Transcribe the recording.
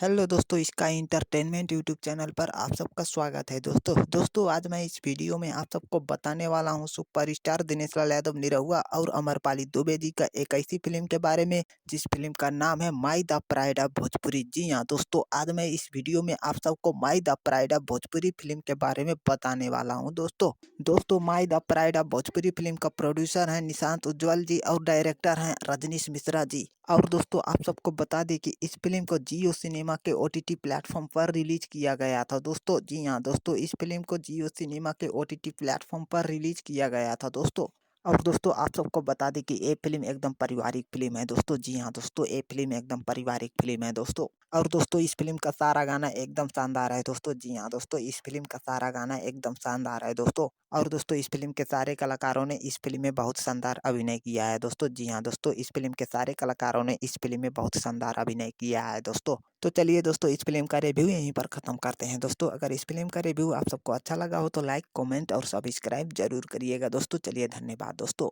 Hello दोस्तों, sky entertainment YouTube channel पर आप सबका स्वागत है। दोस्तों आज मैं इस वीडियो में आप सबको बताने वाला हूं सुपरस्टार दिनेश लाल यादव निरहुआ और अमरपाली दुबे जी का एक ऐसी फिल्म के बारे में जिस फिल्म का नाम है my the pride of Bhojpuri. जी हाँ दोस्तों, आज मैं इस वीडियो में आप सबको my the pride of Bhojpuri film के बारे में बताने वाला हूँ। दोस्तों my the pride of Bhojpuri film का प्रोड्यूसर है निशांत उज्ज्वल जी और डायरेक्टर हैं रजनीश मिश्रा जी। और दोस्तों आप सबको बता दें कि इस फिल्म को जियो सिनेमा के ओटीटी प्लेटफॉर्म पर रिलीज किया गया था दोस्तों। जी हाँ दोस्तों, इस फिल्म को जियो सिनेमा के ओटीटी प्लेटफॉर्म पर रिलीज किया गया था दोस्तों। और दोस्तों आप सबको बता दें कि ये फिल्म एकदम पारिवारिक फिल्म है दोस्तों। जी हाँ दोस्तों, ये फिल्म एकदम पारिवारिक फिल्म है दोस्तों। और दोस्तों इस फिल्म का सारा गाना एकदम शानदार है दोस्तों। जी हाँ दोस्तों, इस फिल्म का सारा गाना एकदम शानदार है दोस्तों। और दोस्तों इस फिल्म के सारे कलाकारों ने इस फिल्म में बहुत शानदार अभिनय किया है दोस्तों। जी हाँ दोस्तों, इस फिल्म के सारे कलाकारों ने इस फिल्म में बहुत शानदार अभिनय किया है दोस्तों। तो चलिए दोस्तों, इस फिल्म का रिव्यू यहीं पर खत्म करते हैं दोस्तों। अगर इस फिल्म का रिव्यू आप सबको अच्छा लगा हो तो लाइक, कमेंट और सब्सक्राइब जरूर करिएगा दोस्तों। चलिए धन्यवाद दोस्तों।